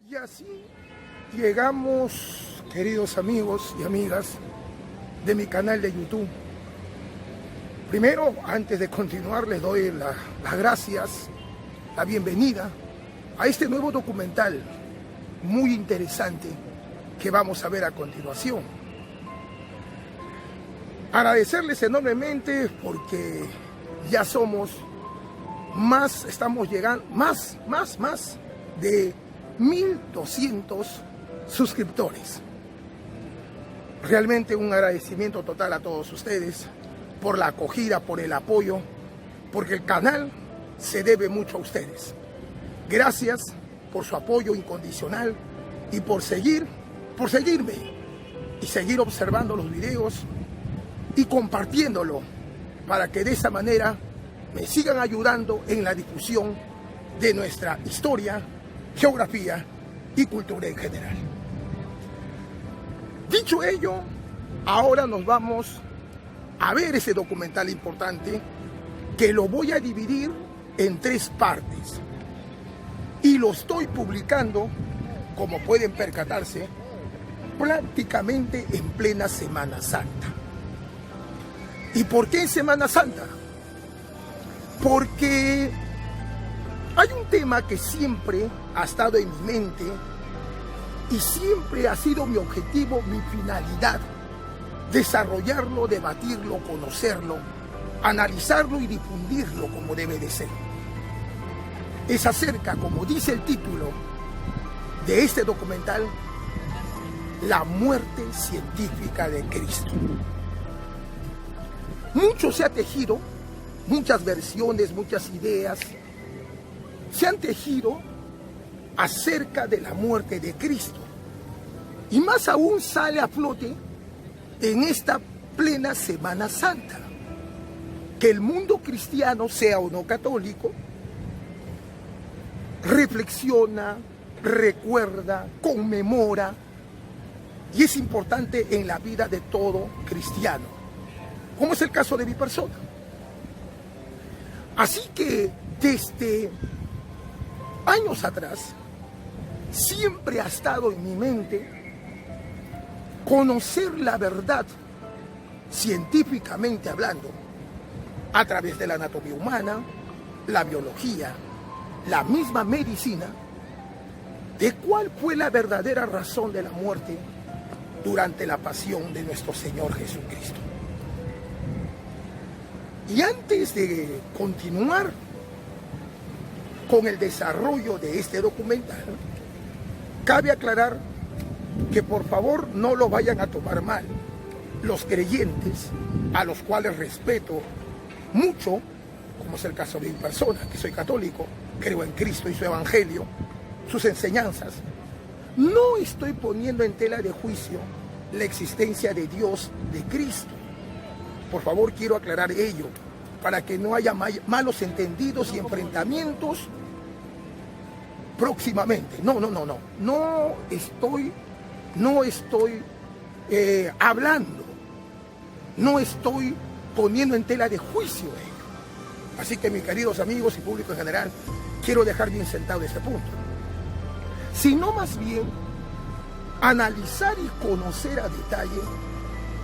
Y así llegamos, queridos amigos y amigas de mi canal de YouTube. Primero, antes de continuar, les doy las gracias, la bienvenida a este nuevo documental muy interesante que vamos a ver a continuación. Agradecerles enormemente porque ya somos más, estamos llegando, más de 1.200 suscriptores. Realmente un agradecimiento total a todos ustedes por la acogida, por el apoyo, porque el canal se debe mucho a ustedes. Gracias por su apoyo incondicional y por seguirme y seguir observando los videos y compartiéndolo para que de esa manera me sigan ayudando en la difusión de nuestra historia, geografía y cultura en general. Dicho ello, ahora nos vamos a ver ese documental importante que lo voy a dividir en 3 partes y lo estoy publicando, como pueden percatarse, prácticamente en plena Semana Santa. ¿Y por qué en Semana Santa? Porque hay un tema que siempre ha estado en mi mente y siempre ha sido mi objetivo, mi finalidad, desarrollarlo, debatirlo, conocerlo, analizarlo y difundirlo como debe de ser. Es acerca, como dice el título de este documental, la muerte científica de Cristo. Mucho se ha tejido, muchas versiones, muchas ideas se han tejido acerca de la muerte de Cristo. Y más aún sale a flote en esta plena Semana Santa. Que el mundo cristiano, sea o no católico, reflexiona, recuerda, conmemora, y es importante en la vida de todo cristiano, como es el caso de mi persona. Así que desde años atrás, siempre ha estado en mi mente conocer la verdad, científicamente hablando, a través de la anatomía humana, la biología, la misma medicina, de cuál fue la verdadera razón de la muerte durante la pasión de nuestro Señor Jesucristo. Y antes de continuar con el desarrollo de este documental, cabe aclarar que por favor no lo vayan a tomar mal los creyentes, a los cuales respeto mucho, como es el caso de mi persona, que soy católico, creo en Cristo y su evangelio, sus enseñanzas. No estoy poniendo en tela de juicio la existencia de Dios, de Cristo. Por favor, quiero aclarar ello, para que no haya malos entendidos y enfrentamientos próximamente. No estoy hablando, no estoy poniendo en tela de juicio ello. Así que, mis queridos amigos y público en general, quiero dejar bien sentado este punto. Sino más bien analizar y conocer a detalle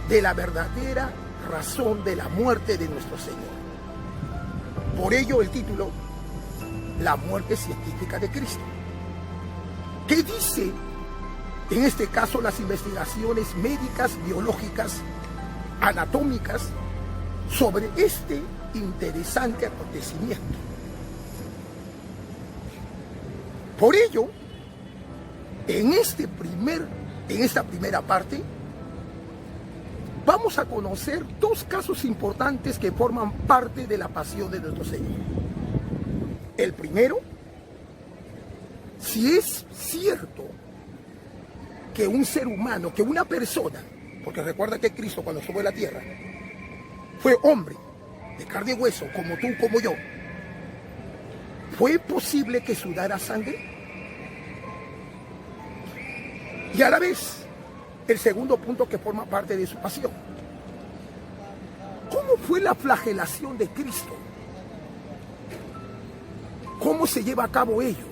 de la verdadera razón de la muerte de nuestro Señor. Por ello el título, La muerte científica de Cristo. ¿Qué dice en este caso las investigaciones médicas, biológicas, anatómicas sobre este interesante acontecimiento? Por ello, en esta primera parte, vamos a conocer 2 casos importantes que forman parte de la pasión de nuestro Señor. El primero, si es cierto que un ser humano, que una persona, porque recuerda que Cristo cuando estuvo en la tierra, fue hombre, de carne y hueso, como tú, como yo, ¿fue posible que sudara sangre? Y a la vez, el segundo punto que forma parte de su pasión. ¿Cómo fue la flagelación de Cristo? ¿Cómo se lleva a cabo ello?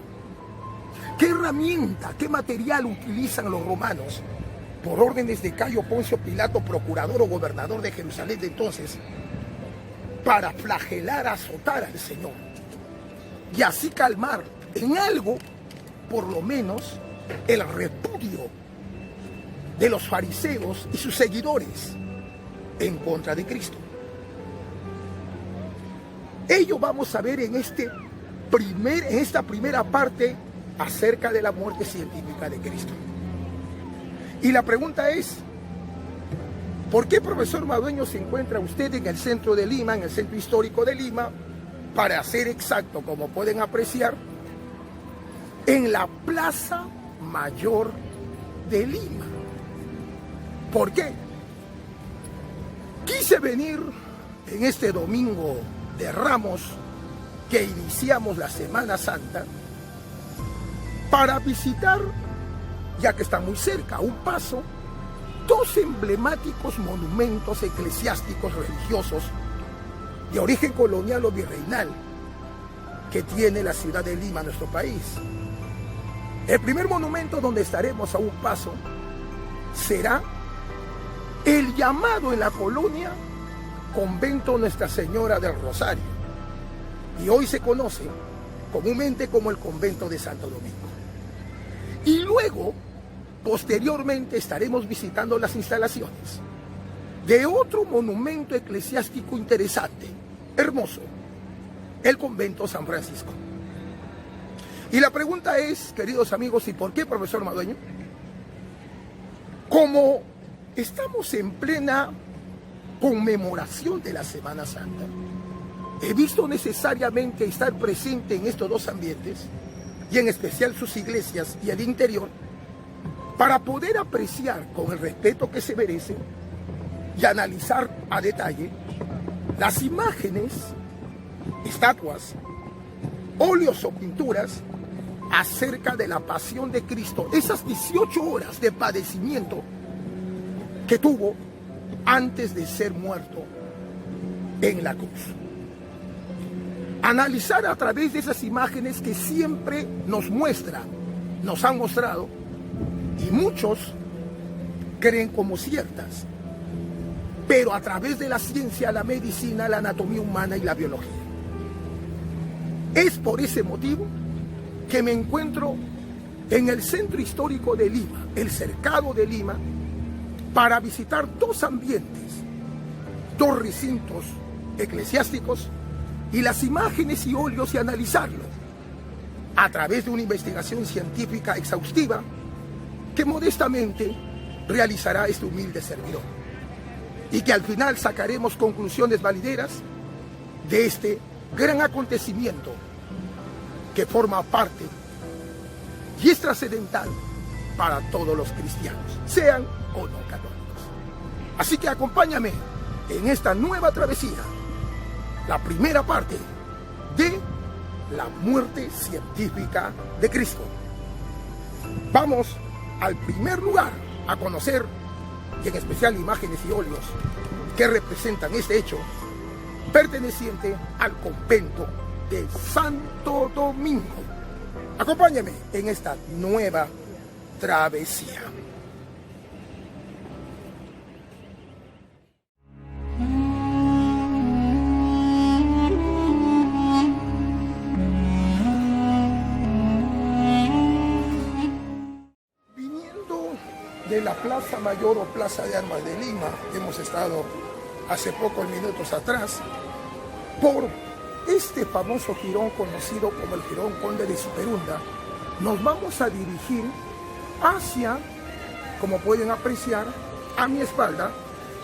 ¿Qué herramienta, qué material utilizan los romanos por órdenes de Cayo Poncio Pilato, procurador o gobernador de Jerusalén de entonces, para flagelar, azotar al Señor y así calmar en algo, por lo menos, el repudio de los fariseos y sus seguidores en contra de Cristo? Ello vamos a ver en esta primera parte acerca de la muerte científica de Cristo. Y la pregunta es, ¿por qué, profesor Madueño, se encuentra usted en el centro de Lima, en el centro histórico de Lima, para ser exacto, como pueden apreciar, en la Plaza Mayor de Lima? ¿Por qué? Quise venir en este domingo de Ramos, que iniciamos la Semana Santa, para visitar, ya que está muy cerca, a un paso, dos emblemáticos monumentos eclesiásticos religiosos de origen colonial o virreinal que tiene la ciudad de Lima, nuestro país. El primer monumento donde estaremos a un paso será el llamado en la colonia Convento Nuestra Señora del Rosario, y hoy se conoce comúnmente como el Convento de Santo Domingo. Y luego, posteriormente, estaremos visitando las instalaciones de otro monumento eclesiástico interesante, hermoso, el Convento San Francisco. Y la pregunta es, queridos amigos, ¿y por qué, profesor Madueño? Como estamos en plena conmemoración de la Semana Santa, he visto necesariamente estar presente en estos dos ambientes, y en especial sus iglesias y el interior, para poder apreciar con el respeto que se merecen y analizar a detalle las imágenes, estatuas, óleos o pinturas acerca de la pasión de Cristo, esas 18 horas de padecimiento que tuvo antes de ser muerto en la cruz. Analizar a través de esas imágenes que siempre nos han mostrado, y muchos creen como ciertas, pero a través de la ciencia, la medicina, la anatomía humana y la biología. Es por ese motivo que me encuentro en el centro histórico de Lima, el cercado de Lima, para visitar dos ambientes, dos recintos eclesiásticos, y las imágenes y óleos, y analizarlo a través de una investigación científica exhaustiva que modestamente realizará este humilde servidor, y que al final sacaremos conclusiones valideras de este gran acontecimiento que forma parte y es trascendental para todos los cristianos, sean o no católicos. Así que acompáñame en esta nueva travesía, la primera parte de la muerte científica de Cristo. Vamos al primer lugar a conocer, y en especial imágenes y óleos que representan este hecho, perteneciente al convento de Santo Domingo. Acompáñame en esta nueva travesía. De la Plaza Mayor o Plaza de Armas de Lima, hemos estado hace pocos minutos atrás, por este famoso jirón conocido como el Jirón Conde de Superunda, nos vamos a dirigir hacia, como pueden apreciar, a mi espalda,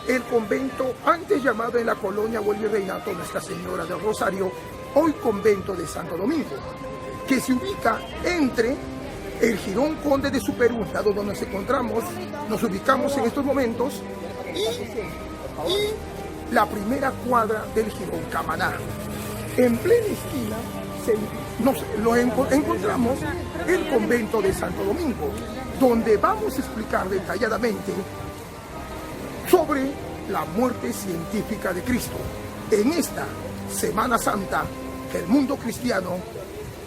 el convento antes llamado en la colonia o el virreinato Nuestra Señora del Rosario, hoy Convento de Santo Domingo, que se ubica entre el Jirón Conde de Superunda, donde nos ubicamos en estos momentos, y la primera cuadra del Jirón Camaná. En plena esquina encontramos el convento de Santo Domingo, donde vamos a explicar detalladamente sobre la muerte científica de Cristo. En esta Semana Santa, el mundo cristiano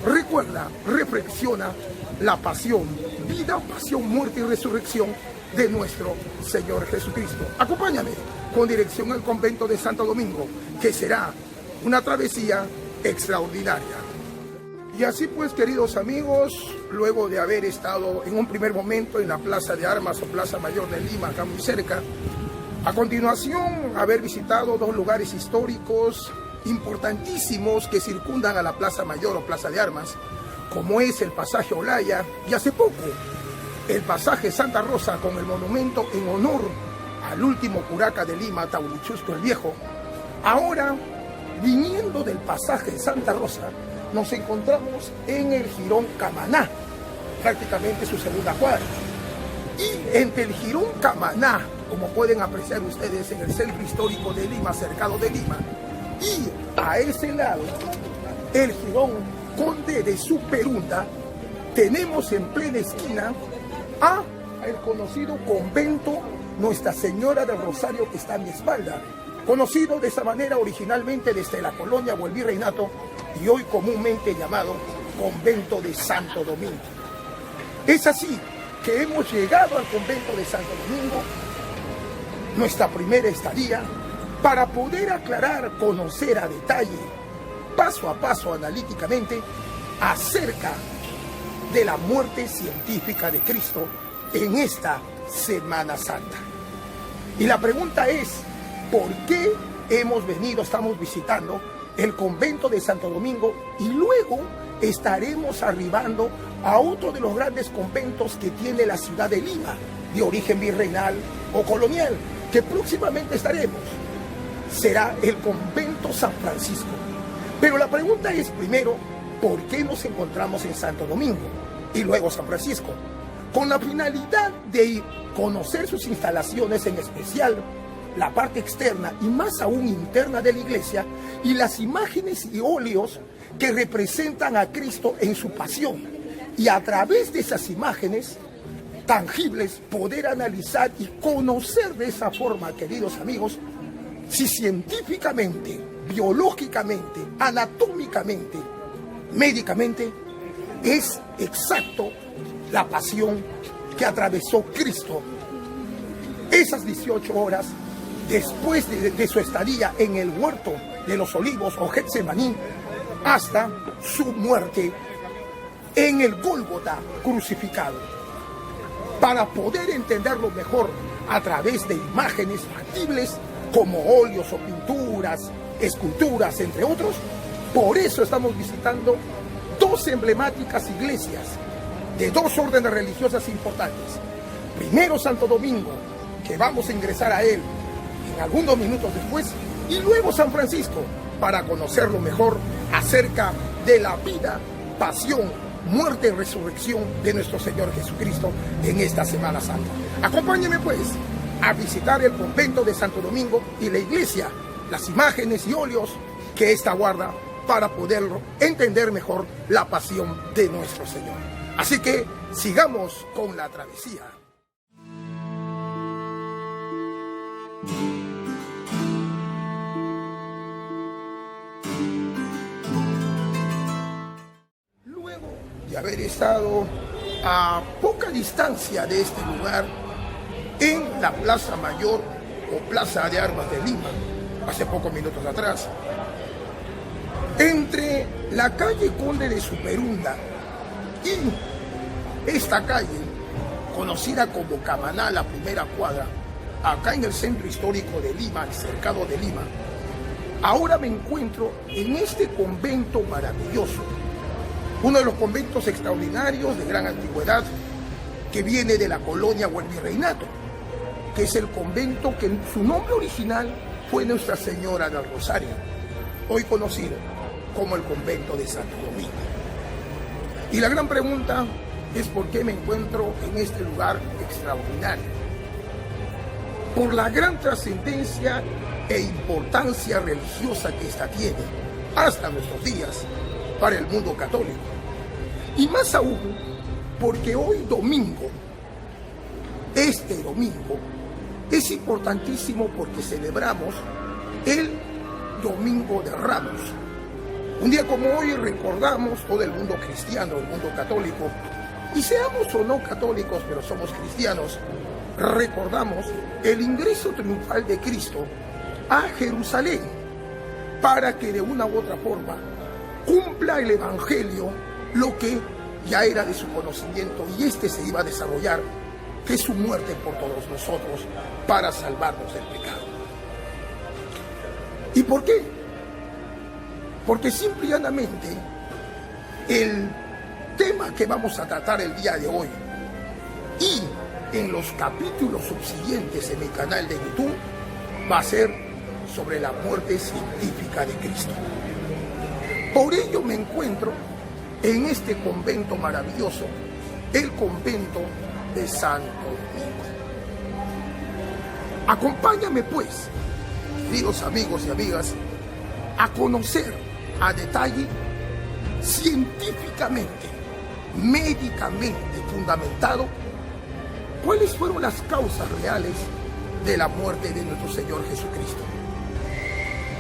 recuerda, reflexiona la pasión, vida, pasión, muerte y resurrección de nuestro Señor Jesucristo. Acompáñame con dirección al convento de Santo Domingo, que será una travesía extraordinaria. Y así pues, queridos amigos, luego de haber estado en un primer momento en la Plaza de Armas o Plaza Mayor de Lima, acá muy cerca, a continuación haber visitado dos lugares históricos importantísimos que circundan a la Plaza Mayor o Plaza de Armas, como es el pasaje Olaya y hace poco el pasaje Santa Rosa con el monumento en honor al último curaca de Lima, Taurichusco el Viejo. Ahora, viniendo del pasaje Santa Rosa, nos encontramos en el Jirón Camaná, prácticamente su segunda cuadra. Y entre el Jirón Camaná, como pueden apreciar ustedes en el centro histórico de Lima, cercado de Lima, y a ese lado, el Jirón Conde de Superunda, tenemos en plena esquina el conocido convento Nuestra Señora del Rosario, que está a mi espalda, conocido de esa manera originalmente desde la colonia o el virreinato y hoy comúnmente llamado Convento de Santo Domingo. Es así que hemos llegado al Convento de Santo Domingo, nuestra primera estadía, para poder aclarar, conocer a detalle, paso a paso, analíticamente, acerca de la muerte científica de Cristo en esta Semana Santa. Y la pregunta es, ¿por qué estamos visitando el convento de Santo Domingo y luego estaremos arribando a otro de los grandes conventos que tiene la ciudad de Lima, de origen virreinal o colonial, que próximamente estaremos? Será el convento San Francisco. Pero la pregunta es, primero, ¿por qué nos encontramos en Santo Domingo y luego San Francisco? Con la finalidad de conocer sus instalaciones, en especial la parte externa y más aún interna de la iglesia, y las imágenes y óleos que representan a Cristo en su pasión. Y a través de esas imágenes tangibles poder analizar y conocer de esa forma, queridos amigos, si científicamente, biológicamente, anatómicamente, médicamente, es exacto la pasión que atravesó Cristo esas 18 horas después de su estadía en el huerto de los Olivos o Getsemaní, hasta su muerte en el Gólgota crucificado. Para poder entenderlo mejor a través de imágenes factibles como óleos o pinturas, esculturas, entre otros, por eso estamos visitando dos emblemáticas iglesias de dos órdenes religiosas importantes. Primero Santo Domingo, que vamos a ingresar a él en algunos minutos después, y luego San Francisco, para conocerlo mejor acerca de la vida, pasión, muerte y resurrección de nuestro Señor Jesucristo en esta Semana Santa. Acompáñenme pues a visitar el convento de Santo Domingo y la iglesia, las imágenes y óleos que ésta guarda para poderlo entender mejor la pasión de nuestro Señor. Así que sigamos con la travesía. Luego de haber estado a poca distancia de este lugar, en la Plaza Mayor o Plaza de Armas de Lima, hace pocos minutos atrás, entre la calle Conde de Superunda y esta calle, conocida como Camaná, la primera cuadra, acá en el centro histórico de Lima, al cercado de Lima, ahora me encuentro en este convento maravilloso, uno de los conventos extraordinarios de gran antigüedad que viene de la colonia o el virreinato, que es el convento que en su nombre original fue Nuestra Señora del Rosario, hoy conocido como el convento de Santo Domingo. Y la gran pregunta es por qué me encuentro en este lugar extraordinario. Por la gran trascendencia e importancia religiosa que ésta tiene hasta nuestros días para el mundo católico. Y más aún, porque hoy domingo, este domingo, es importantísimo porque celebramos el Domingo de Ramos. Un día como hoy recordamos todo el mundo cristiano, el mundo católico, y seamos o no católicos, pero somos cristianos, recordamos el ingreso triunfal de Cristo a Jerusalén para que de una u otra forma cumpla el Evangelio lo que ya era de su conocimiento y este se iba a desarrollar, que es su muerte por todos nosotros para salvarnos del pecado. ¿Y por qué? Porque simple y llanamente el tema que vamos a tratar el día de hoy y en los capítulos subsiguientes en mi canal de YouTube va a ser sobre la muerte científica de Cristo. Por ello me encuentro en este convento maravilloso, el convento de Santo Domingo. Acompáñame pues, queridos amigos y amigas, a conocer a detalle, científicamente, médicamente fundamentado, cuáles fueron las causas reales de la muerte de nuestro Señor Jesucristo.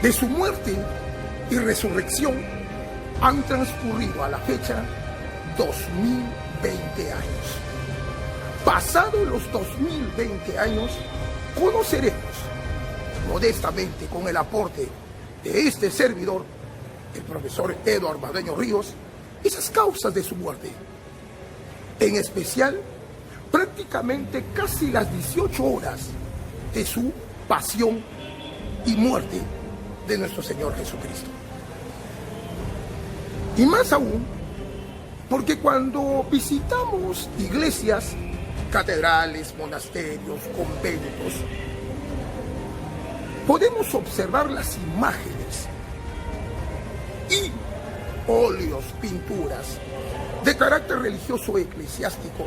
De su muerte y resurrección han transcurrido a la fecha 2020 años. Pasados los 2020 años, conoceremos modestamente con el aporte de este servidor, el profesor Eduardo Madueño Ríos, esas causas de su muerte. En especial, prácticamente casi las 18 horas de su pasión y muerte de nuestro Señor Jesucristo. Y más aún, porque cuando visitamos iglesias, catedrales, monasterios, conventos, podemos observar las imágenes y óleos, pinturas de carácter religioso o eclesiástico,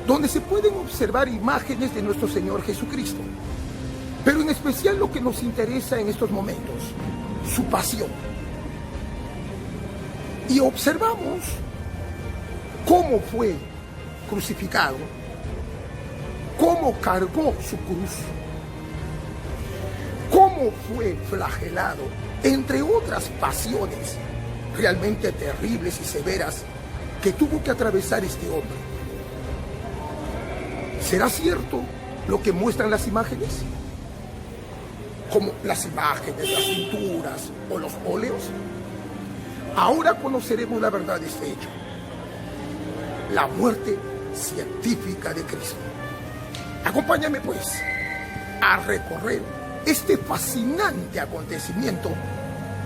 donde se pueden observar imágenes de nuestro Señor Jesucristo. Pero en especial lo que nos interesa en estos momentos, su pasión. Y observamos cómo fue crucificado, cómo cargó su cruz, cómo fue flagelado, entre otras pasiones realmente terribles y severas que tuvo que atravesar este hombre. ¿Será cierto lo que muestran las imágenes? Como las imágenes, las pinturas o los óleos. Ahora conoceremos la verdad de este hecho. La muerte científica de Cristo. Acompáñame pues a recorrer este fascinante acontecimiento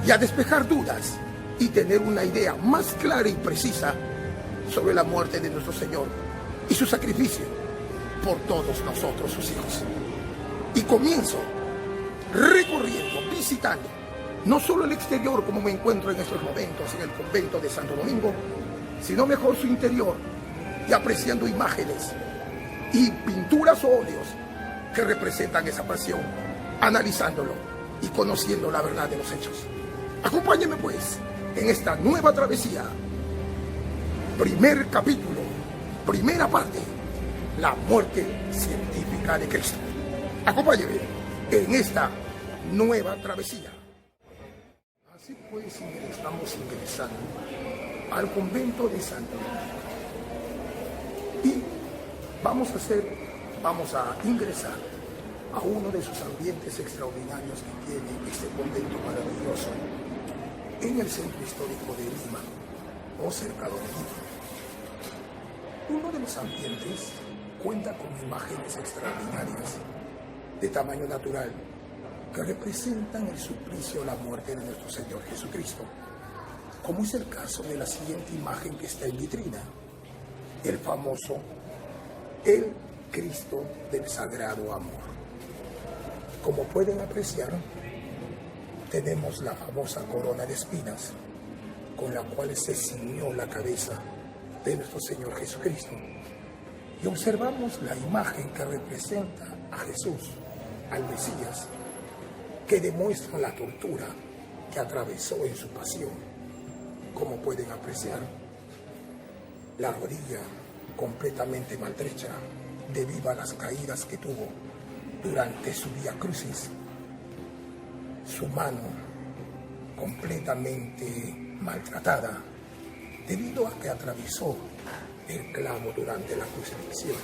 y a despejar dudas y tener una idea más clara y precisa sobre la muerte de nuestro Señor y su sacrificio por todos nosotros, sus hijos. Y comienzo recorriendo, visitando no solo el exterior como me encuentro en estos momentos en el convento de Santo Domingo, sino mejor su interior y apreciando imágenes y pinturas o óleos que representan esa pasión, analizándolo y conociendo la verdad de los hechos. Acompáñenme pues en esta nueva travesía, primer capítulo, primera parte, la muerte científica de Cristo. Acompáñenme en esta nueva travesía. Así pues, estamos ingresando al convento de Santo Domingo y vamos a ingresar a uno de sus ambientes extraordinarios que tiene este convento maravilloso en el centro histórico de Lima o cercado de Lima. Uno de los ambientes cuenta con imágenes extraordinarias de tamaño natural que representan el suplicio o la muerte de nuestro Señor Jesucristo, como es el caso de la siguiente imagen que está en vitrina, el famoso El Cristo del Sagrado Amor. Como pueden apreciar, tenemos la famosa corona de espinas con la cual se ciñó la cabeza de nuestro Señor Jesucristo. Y observamos la imagen que representa a Jesús, al Mesías, que demuestran la tortura que atravesó en su pasión. Como pueden apreciar, la rodilla completamente maltrecha debido a las caídas que tuvo durante su vía crucis, su mano completamente maltratada debido a que atravesó el clavo durante la crucifixión.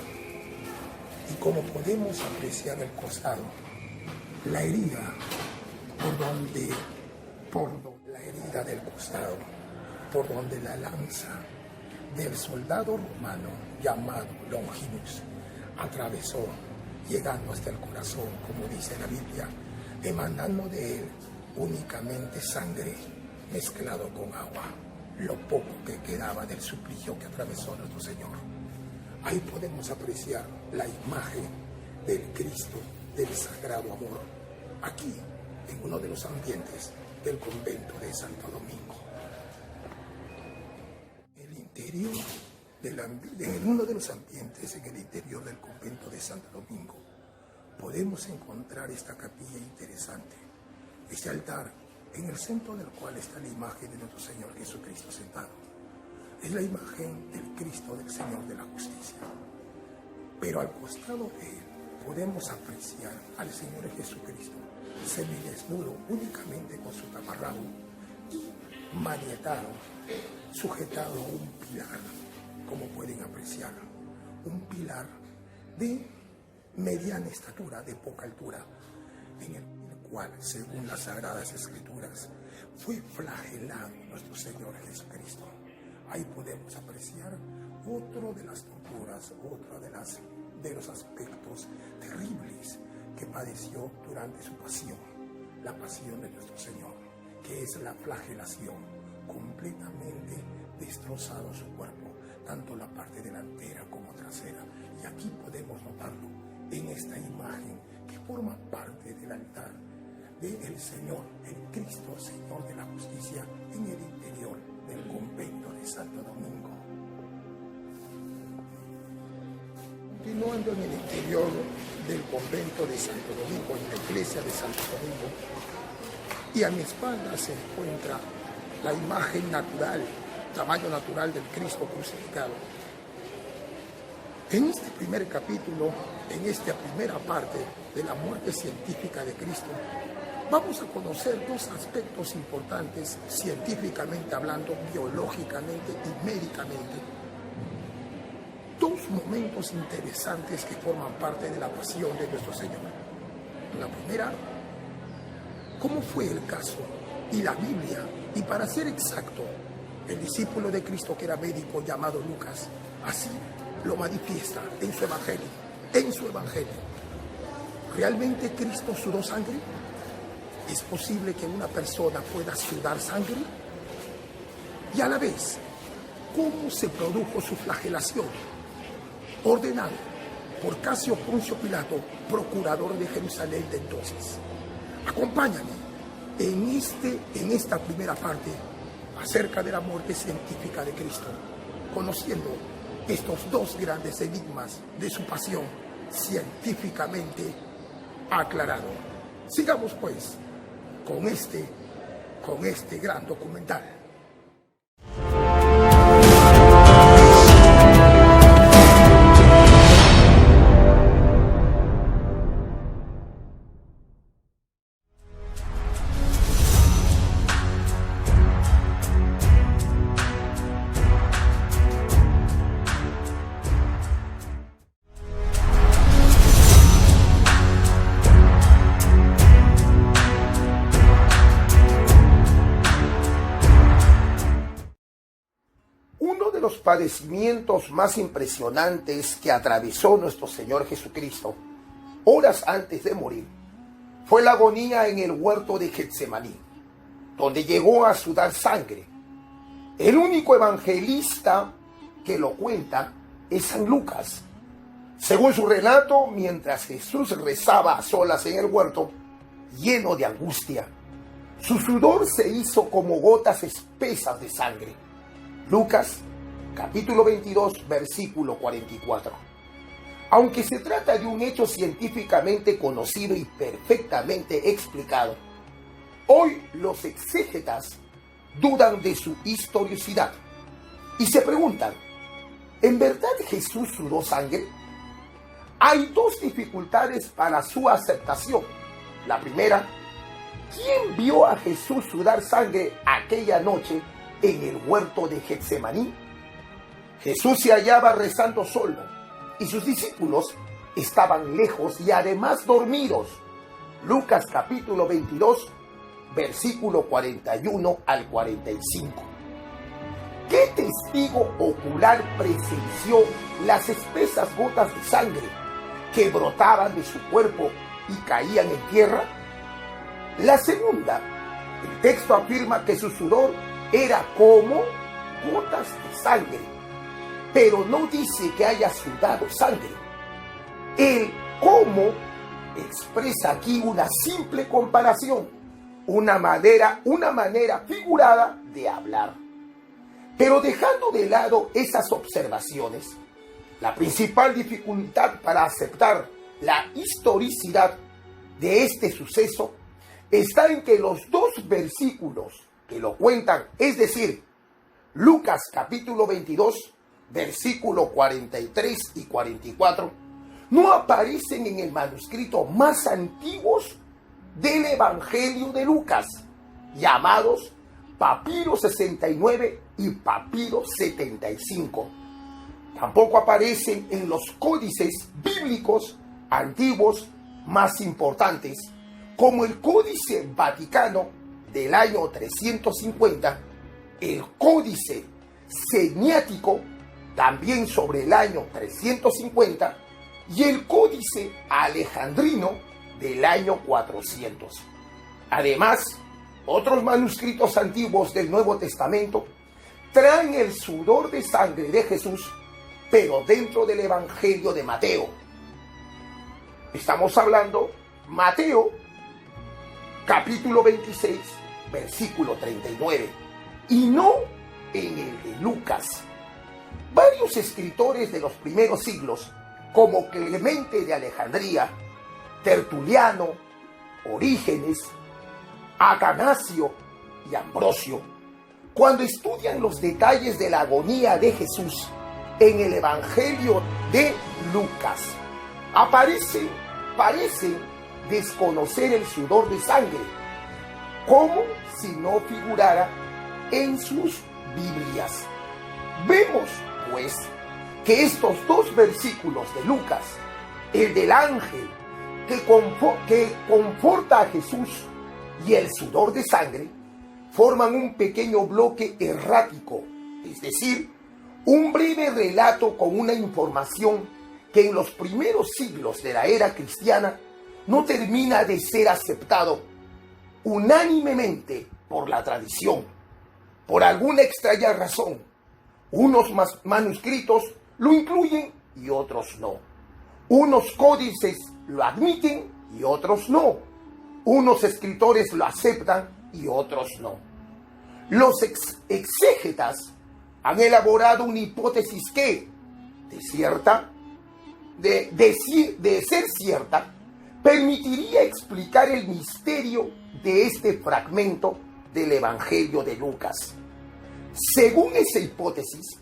Y como podemos apreciar el costado, la herida la herida del costado, por donde la lanza del soldado romano llamado Longinus atravesó, llegando hasta el corazón, como dice la Biblia, emanando de él únicamente sangre mezclado con agua, lo poco que quedaba del suplicio que atravesó nuestro Señor. Ahí podemos apreciar la imagen del Cristo del Sagrado Amor, aquí en uno de los ambientes del convento de Santo Domingo. En uno de los ambientes en el interior del convento de Santo Domingo podemos encontrar esta capilla interesante, este altar en el centro del cual está la imagen de nuestro Señor Jesucristo sentado. Es la imagen del Cristo del Señor de la Justicia. Pero al costado de él podemos apreciar al Señor Jesucristo semidesnudo, únicamente con su taparrabo, manietado, sujetado a un pilar, como pueden apreciar, un pilar de mediana estatura, de poca altura, en el cual, según las Sagradas Escrituras, fue flagelado nuestro Señor Jesucristo. Ahí podemos apreciar otro de las torturas, otro de los aspectos terribles que padeció durante su pasión, la pasión de nuestro Señor, que es la flagelación, completamente destrozado su cuerpo, tanto la parte delantera como trasera. Y aquí podemos notarlo en esta imagen que forma parte del altar del Señor, el Cristo Señor de la Justicia, en el interior del convento de Santo Domingo. Continuando en el interior del convento de Santo Domingo, en la iglesia de Santo Domingo, y a mi espalda se encuentra la imagen natural, tamaño natural del Cristo crucificado. En este primer capítulo, en esta primera parte de la muerte científica de Cristo, vamos a conocer dos aspectos importantes, científicamente hablando, biológicamente y médicamente. Dos momentos interesantes que forman parte de la pasión de nuestro Señor. La primera, ¿cómo fue el caso? Y la Biblia, y para ser exacto, el discípulo de Cristo que era médico llamado Lucas, así lo manifiesta en su evangelio. ¿Realmente Cristo sudó sangre? ¿Es posible que una persona pueda sudar sangre? Y a la vez, ¿cómo se produjo su flagelación? Ordenado por Casio Poncio Pilato, procurador de Jerusalén de entonces. Acompáñame en esta primera parte acerca de la muerte científica de Cristo, conociendo estos dos grandes enigmas de su pasión científicamente aclarado. Sigamos pues con este gran documental. Los padecimientos más impresionantes que atravesó nuestro Señor Jesucristo horas antes de morir fue la agonía en el huerto de Getsemaní, donde llegó a sudar sangre. El único evangelista que lo cuenta es San Lucas. Según su relato, mientras Jesús rezaba a solas en el huerto, lleno de angustia, su sudor se hizo como gotas espesas de sangre. Lucas capítulo 22, versículo 44. Aunque se trata de un hecho científicamente conocido y perfectamente explicado, hoy los exégetas dudan de su historicidad y se preguntan, ¿en verdad Jesús sudó sangre? Hay dos dificultades para su aceptación. La primera, ¿quién vio a Jesús sudar sangre aquella noche en el huerto de Getsemaní? Jesús se hallaba rezando solo y sus discípulos estaban lejos y además dormidos. Lucas capítulo 22, versículo 41 al 45. ¿Qué testigo ocular presenció las espesas gotas de sangre que brotaban de su cuerpo y caían en tierra? La segunda, el texto afirma que su sudor era como gotas de sangre, pero no dice que haya sudado sangre. El cómo expresa aquí una simple comparación, una manera figurada de hablar. Pero dejando de lado esas observaciones, la principal dificultad para aceptar la historicidad de este suceso está en que los dos versículos que lo cuentan, es decir, Lucas capítulo 22, versículo 43 y 44, no aparecen en el manuscrito más antiguos del Evangelio de Lucas, llamados Papiro 69 y Papiro 75. Tampoco aparecen en los códices bíblicos antiguos más importantes, como el Códice Vaticano del año 350, el Códice Seniático también sobre el año 350 y el Códice Alejandrino del año 400. Además, otros manuscritos antiguos del Nuevo Testamento traen el sudor de sangre de Jesús, pero dentro del Evangelio de Mateo. Estamos hablando Mateo, capítulo 26, versículo 39, y no en el de Lucas. Varios escritores de los primeros siglos, como Clemente de Alejandría, Tertuliano, Orígenes, Atanasio y Ambrosio, cuando estudian los detalles de la agonía de Jesús en el Evangelio de Lucas, parecen desconocer el sudor de sangre, como si no figurara en sus Biblias. Vemos, pues, que estos dos versículos de Lucas, el del ángel que conforta a Jesús y el sudor de sangre, forman un pequeño bloque errático, es decir, un breve relato con una información que en los primeros siglos de la era cristiana no termina de ser aceptado unánimemente por la tradición. Por alguna extraña razón, unos manuscritos lo incluyen y otros no. Unos códices lo admiten y otros no. Unos escritores lo aceptan y otros no. Los exégetas han elaborado una hipótesis que, de ser cierta, permitiría explicar el misterio de este fragmento del Evangelio de Lucas. Según esa hipótesis,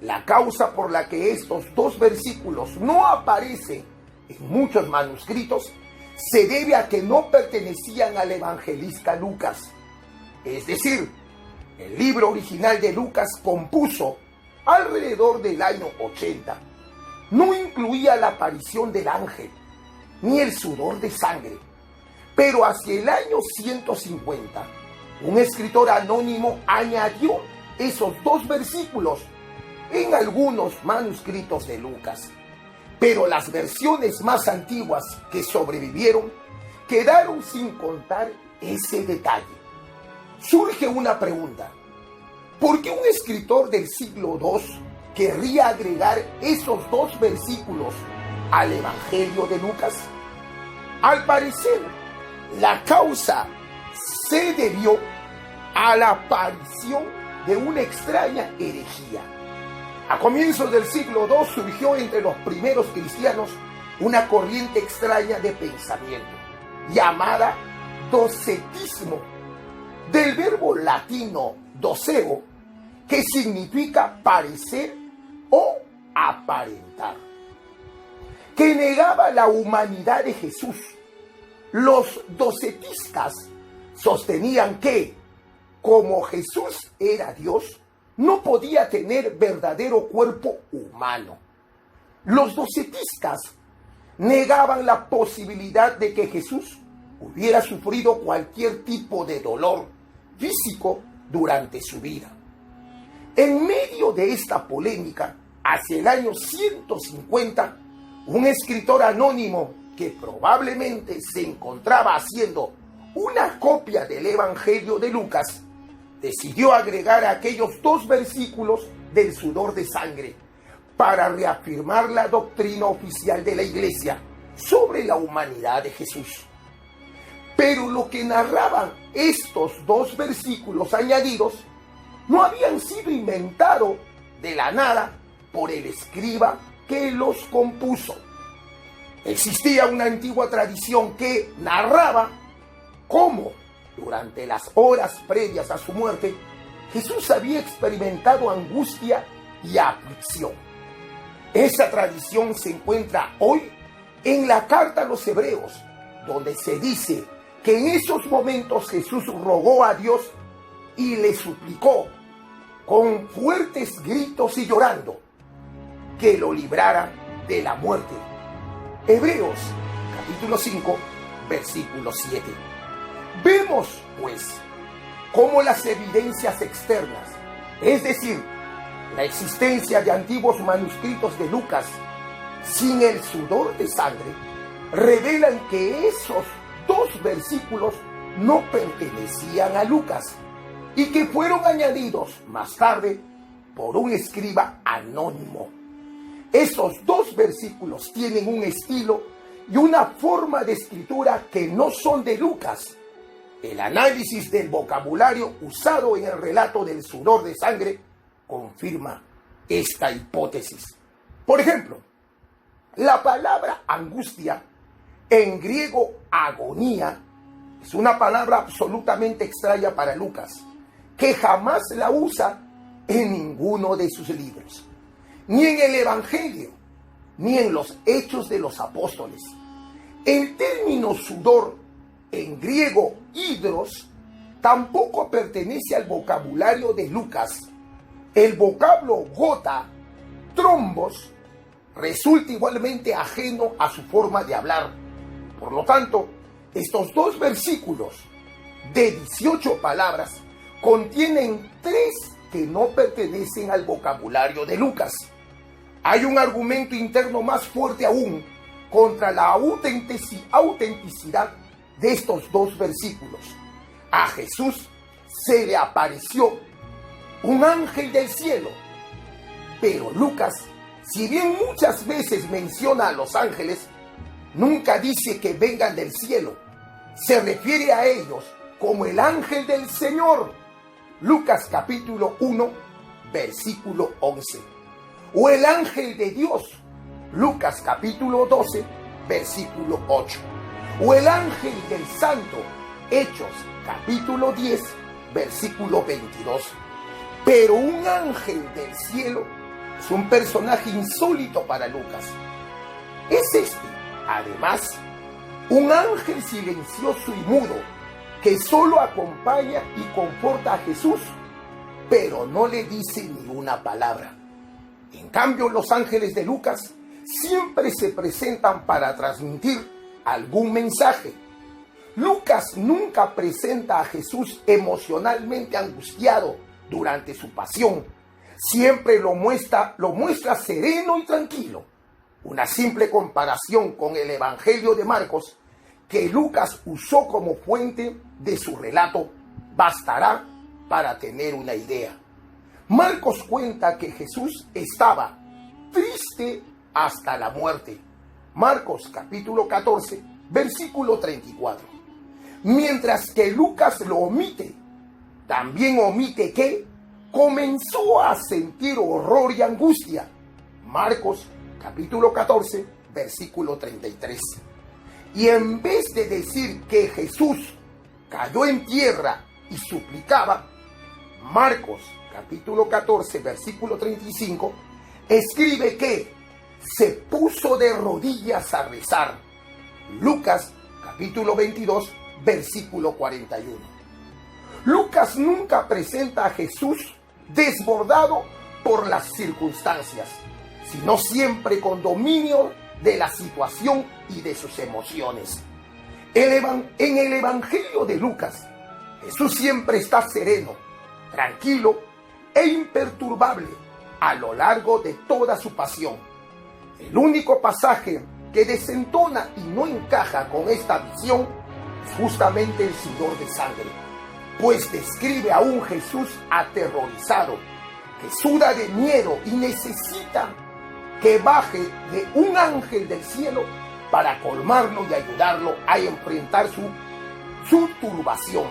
la causa por la que estos dos versículos no aparecen en muchos manuscritos se debe a que no pertenecían al evangelista Lucas. Es decir, el libro original de Lucas compuso alrededor del año 80. No incluía la aparición del ángel, ni el sudor de sangre. Pero hacia el año 150, un escritor anónimo añadió esos dos versículos en algunos manuscritos de Lucas. Pero las versiones más antiguas que sobrevivieron quedaron sin contar ese detalle. Surge una pregunta: ¿por qué un escritor del siglo II querría agregar esos dos versículos al Evangelio de Lucas? Al parecer, la causa se debió a la aparición de una extraña herejía. A comienzos del siglo II surgió entre los primeros cristianos una corriente extraña de pensamiento llamada docetismo, del verbo latino doceo, que significa parecer o aparentar, que negaba la humanidad de Jesús. Los docetistas sostenían que, como Jesús era Dios, no podía tener verdadero cuerpo humano. Los docetistas negaban la posibilidad de que Jesús hubiera sufrido cualquier tipo de dolor físico durante su vida. En medio de esta polémica, hacia el año 150, un escritor anónimo que probablemente se encontraba haciendo una copia del Evangelio de Lucas, decidió agregar aquellos 2 versículos del sudor de sangre para reafirmar la doctrina oficial de la Iglesia sobre la humanidad de Jesús. Pero lo que narraban estos 2 versículos añadidos no habían sido inventados de la nada por el escriba que los compuso. Existía una antigua tradición que narraba cómo, durante las horas previas a su muerte, Jesús había experimentado angustia y aflicción. Esa tradición se encuentra hoy en la carta a los Hebreos, donde se dice que en esos momentos Jesús rogó a Dios y le suplicó con fuertes gritos y llorando que lo librara de la muerte. Hebreos capítulo 5, versículo 7. Vemos, pues, cómo las evidencias externas, es decir, la existencia de antiguos manuscritos de Lucas sin el sudor de sangre, revelan que esos 2 versículos no pertenecían a Lucas y que fueron añadidos más tarde por un escriba anónimo. Esos 2 versículos tienen un estilo y una forma de escritura que no son de Lucas. El análisis del vocabulario usado en el relato del sudor de sangre confirma esta hipótesis. Por ejemplo, la palabra angustia, en griego agonía, es una palabra absolutamente extraña para Lucas, que jamás la usa en ninguno de sus libros, ni en el Evangelio, ni en los Hechos de los Apóstoles. El término sudor, en griego hidros, tampoco pertenece al vocabulario de Lucas. El vocablo gota, trombos, resulta igualmente ajeno a su forma de hablar. Por lo tanto, estos 2 versículos de 18 palabras contienen 3 que no pertenecen al vocabulario de Lucas. Hay un argumento interno más fuerte aún contra la autenticidad de estos 2 versículos. A Jesús se le apareció un ángel del cielo, pero Lucas, si bien muchas veces menciona a los ángeles, nunca dice que vengan del cielo. Se refiere a ellos como el ángel del Señor. Lucas capítulo 1, versículo 11. O el ángel de Dios. Lucas capítulo 12, versículo 8. O el ángel del Santo. Hechos capítulo 10, versículo 22. Pero un ángel del cielo es un personaje insólito para Lucas. Es este, además, un ángel silencioso y mudo que solo acompaña y conforta a Jesús, pero no le dice ni una palabra. En cambio, los ángeles de Lucas siempre se presentan para transmitir algún mensaje. Lucas nunca presenta a Jesús emocionalmente angustiado durante su pasión. Siempre lo muestra sereno y tranquilo. Una simple comparación con el Evangelio de Marcos, que Lucas usó como fuente de su relato, bastará para tener una idea. Marcos cuenta que Jesús estaba triste hasta la muerte. Marcos capítulo 14, versículo 34. Mientras que Lucas lo omite, también omite que comenzó a sentir horror y angustia. Marcos capítulo 14, versículo 33. Y en vez de decir que Jesús cayó en tierra y suplicaba, Marcos capítulo 14, versículo 35, escribe que se puso de rodillas a rezar. Lucas capítulo 22, versículo 41. Lucas nunca presenta a Jesús desbordado por las circunstancias, sino siempre con dominio de la situación y de sus emociones. En el Evangelio de Lucas, Jesús siempre está sereno, tranquilo e imperturbable a lo largo de toda su pasión. El único pasaje que desentona y no encaja con esta visión es justamente el sudor de sangre, pues describe a un Jesús aterrorizado, que suda de miedo y necesita que baje de un ángel del cielo para colmarlo y ayudarlo a enfrentar su turbación.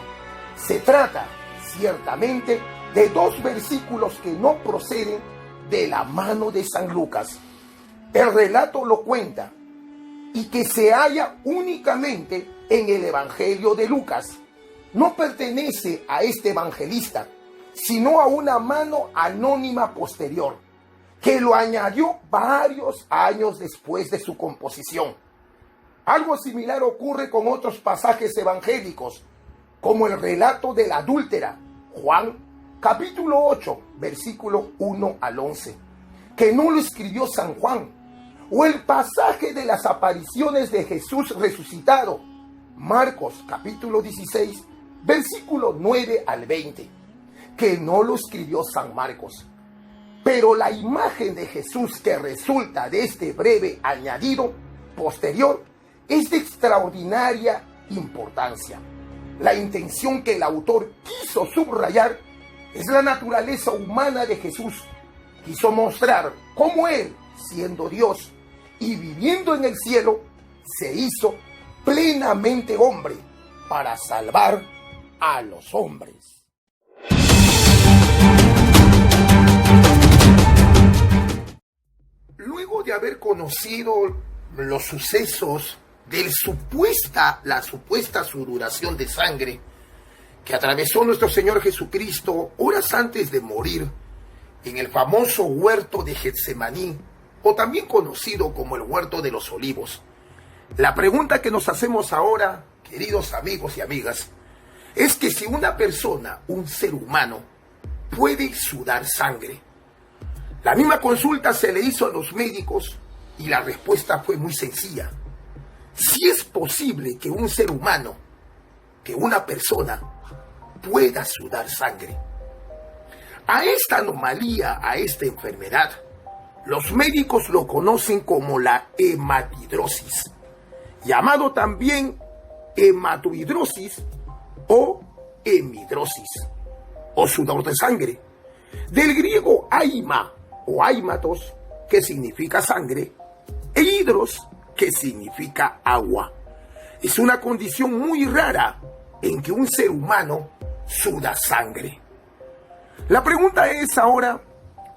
Se trata, ciertamente, de dos versículos que no proceden de la mano de San Lucas. El relato lo cuenta y que se halla únicamente en el Evangelio de Lucas. No pertenece a este evangelista, sino a una mano anónima posterior, que lo añadió varios años después de su composición. Algo similar ocurre con otros pasajes evangélicos, como el relato de la adúltera, Juan capítulo 8, versículo 1 al 11, que no lo escribió San Juan, o el pasaje de las apariciones de Jesús resucitado, Marcos capítulo 16, versículo 9 al 20, que no lo escribió San Marcos. Pero la imagen de Jesús que resulta de este breve añadido posterior es de extraordinaria importancia. La intención que el autor quiso subrayar es la naturaleza humana de Jesús. Quiso mostrar cómo él, siendo Dios y viviendo en el cielo, se hizo plenamente hombre para salvar a los hombres. Luego de haber conocido los sucesos de la supuesta sudoración de sangre que atravesó nuestro Señor Jesucristo horas antes de morir en el famoso huerto de Getsemaní, o también conocido como el huerto de los olivos, la pregunta que nos hacemos ahora, queridos amigos y amigas, es que si una persona, un ser humano, puede sudar sangre. La misma consulta se le hizo a los médicos y la respuesta fue muy sencilla. Si es posible que un ser humano, que una persona, pueda sudar sangre. A esta anomalía, a esta enfermedad, los médicos lo conocen como la hematidrosis, llamado también hematohidrosis o hemidrosis, o sudor de sangre, del griego aima o aimatos, que significa sangre, e hidros, que significa agua. Es una condición muy rara en que un ser humano suda sangre. La pregunta es ahora,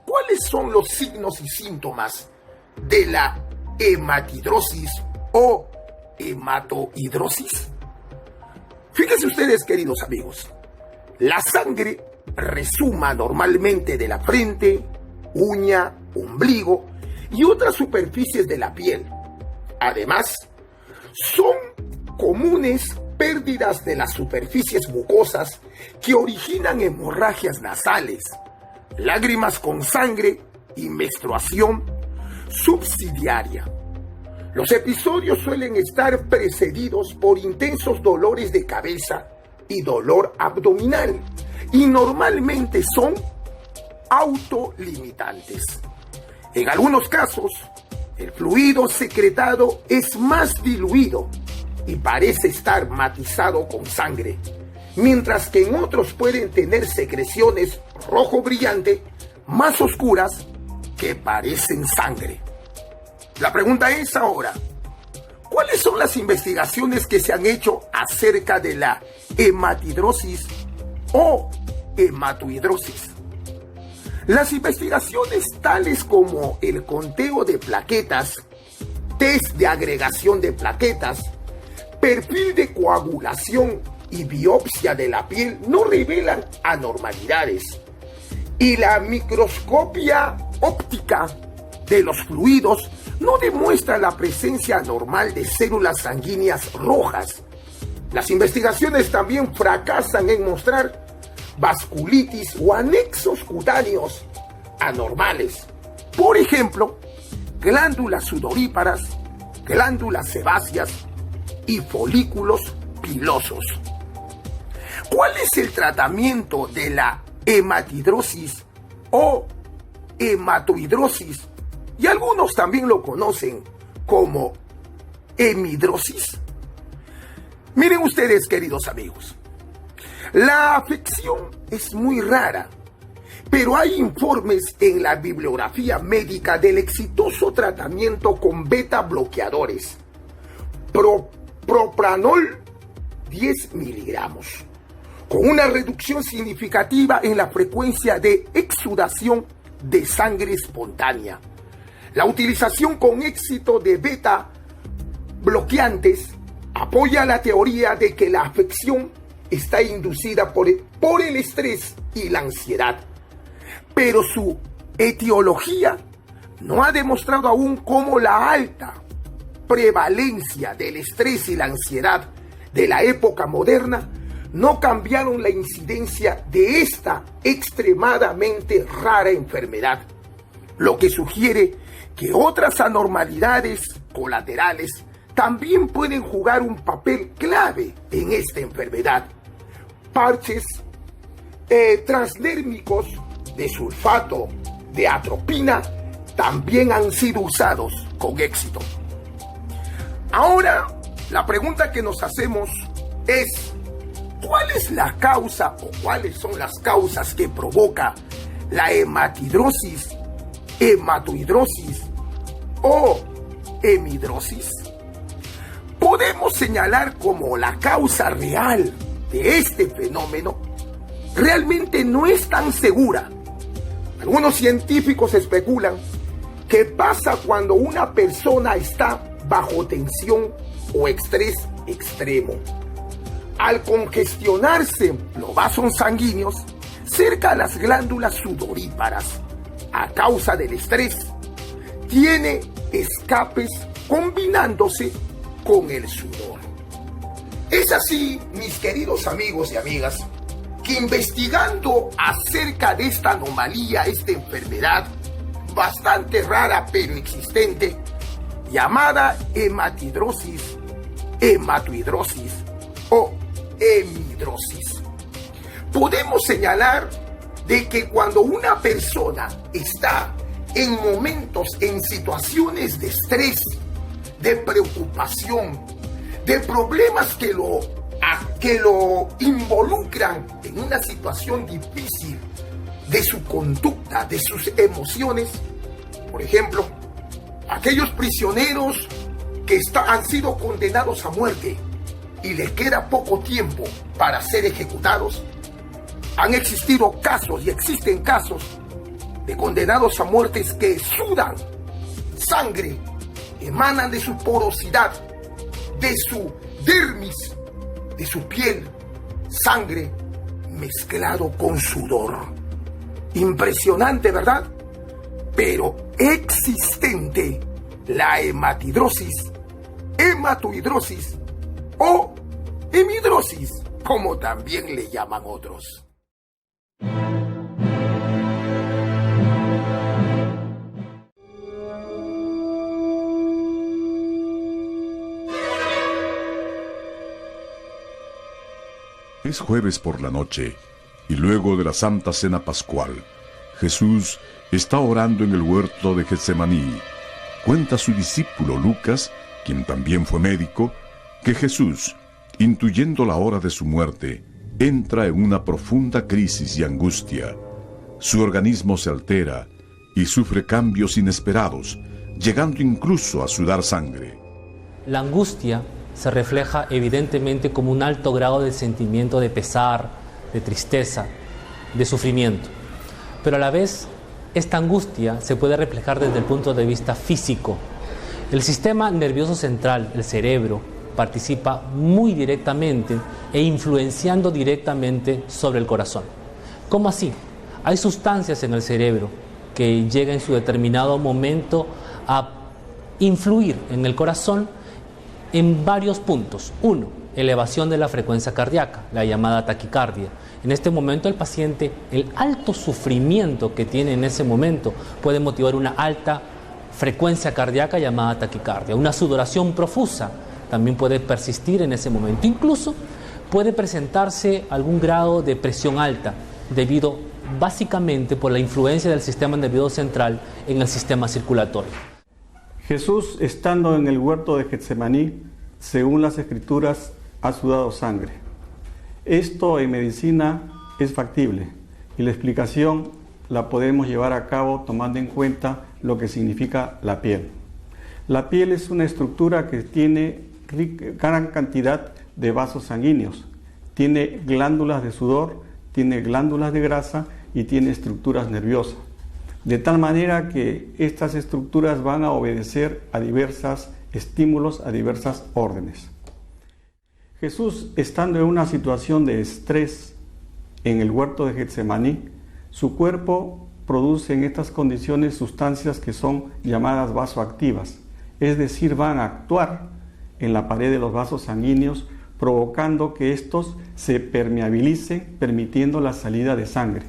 ¿cuáles son los signos y síntomas de la hematidrosis o hematohidrosis? Fíjense ustedes, queridos amigos, la sangre resuma normalmente de la frente, uña, ombligo y otras superficies de la piel. Además, son comunes pérdidas de las superficies mucosas que originan hemorragias nasales, lágrimas con sangre y menstruación subsidiaria. Los episodios suelen estar precedidos por intensos dolores de cabeza y dolor abdominal, y normalmente son autolimitantes. En algunos casos, el fluido secretado es más diluido y parece estar matizado con sangre, mientras que en otros pueden tener secreciones rojo brillante más oscuras que parecen sangre. La pregunta es ahora, ¿cuáles son las investigaciones que se han hecho acerca de la hematidrosis o hematohidrosis? Las investigaciones tales como el conteo de plaquetas, test de agregación de plaquetas, perfil de coagulación y biopsia de la piel no revelan anormalidades. Y la microscopia óptica de los fluidos no demuestra la presencia anormal de células sanguíneas rojas. Las investigaciones también fracasan en mostrar vasculitis o anexos cutáneos anormales. Por ejemplo, glándulas sudoríparas, glándulas sebáceas y folículos pilosos. ¿Cuál es el tratamiento de la hematidrosis o hematoidrosis? Y algunos también lo conocen como hemidrosis. Miren ustedes, queridos amigos, la afección es muy rara, pero hay informes en la bibliografía médica del exitoso tratamiento con beta bloqueadores, propranolol 10 miligramos, con una reducción significativa en la frecuencia de exudación de sangre espontánea. La utilización con éxito de beta bloqueantes apoya la teoría de que la afección está inducida por el estrés y la ansiedad, pero su etiología no ha demostrado aún cómo la alta prevalencia del estrés y la ansiedad de la época moderna no cambiaron la incidencia de esta extremadamente rara enfermedad, lo que sugiere que otras anormalidades colaterales también pueden jugar un papel clave en esta enfermedad. Parches transdérmicos de sulfato de atropina también han sido usados con éxito. Ahora, la pregunta que nos hacemos es: ¿cuál es la causa o cuáles son las causas que provoca la hematidrosis, hematoidrosis o hemidrosis? Podemos señalar como la causa real de este fenómeno realmente no es tan segura. Algunos científicos especulan que pasa cuando una persona está bajo tensión o estrés extremo. Al congestionarse los vasos sanguíneos cerca a las glándulas sudoríparas a causa del estrés, tiene escapes combinándose con el sudor. Es así, mis queridos amigos y amigas, que investigando acerca de esta anomalía, esta enfermedad bastante rara pero existente, llamada hematidrosis, hematoidrosis o hemidrosis, podemos señalar de que cuando una persona está en momentos, en situaciones de estrés, de preocupación, de problemas que lo involucran en una situación difícil de su conducta, de sus emociones. Por ejemplo, aquellos prisioneros que han sido condenados a muerte y les queda poco tiempo para ser ejecutados. Han existido casos y existen casos de condenados a muertes que sudan sangre, emanan de su porosidad, de su dermis, de su piel, sangre mezclado con sudor. Impresionante, ¿verdad? Pero existente la hematidrosis, hematoidrosis o hemidrosis, como también le llaman otros. Es jueves por la noche, y luego de la Santa Cena Pascual, Jesús está orando en el huerto de Getsemaní. Cuenta su discípulo Lucas, quien también fue médico, que Jesús, intuyendo la hora de su muerte, entra en una profunda crisis y angustia. Su organismo se altera y sufre cambios inesperados, llegando incluso a sudar sangre. La angustia se refleja evidentemente como un alto grado de sentimiento de pesar, de tristeza, de sufrimiento. Pero a la vez esta angustia se puede reflejar desde el punto de vista físico. El sistema nervioso central, el cerebro, participa muy directamente e influenciando directamente sobre el corazón. ¿Cómo así? Hay sustancias en el cerebro que llegan en su determinado momento a influir en el corazón en varios puntos. Uno, elevación de la frecuencia cardíaca, la llamada taquicardia. En este momento el paciente, el alto sufrimiento que tiene en ese momento puede motivar una alta frecuencia cardíaca llamada taquicardia. Una sudoración profusa también puede persistir en ese momento. Incluso puede presentarse algún grado de presión alta debido básicamente por la influencia del sistema nervioso central en el sistema circulatorio. Jesús, estando en el huerto de Getsemaní, según las Escrituras, ha sudado sangre. Esto en medicina es factible y la explicación la podemos llevar a cabo tomando en cuenta lo que significa la piel. La piel es una estructura que tiene gran cantidad de vasos sanguíneos, tiene glándulas de sudor, tiene glándulas de grasa y tiene estructuras nerviosas. De tal manera que estas estructuras van a obedecer a diversos estímulos, a diversas órdenes. Jesús, estando en una situación de estrés en el huerto de Getsemaní, su cuerpo produce en estas condiciones sustancias que son llamadas vasoactivas, es decir, van a actuar en la pared de los vasos sanguíneos, provocando que estos se permeabilicen, permitiendo la salida de sangre.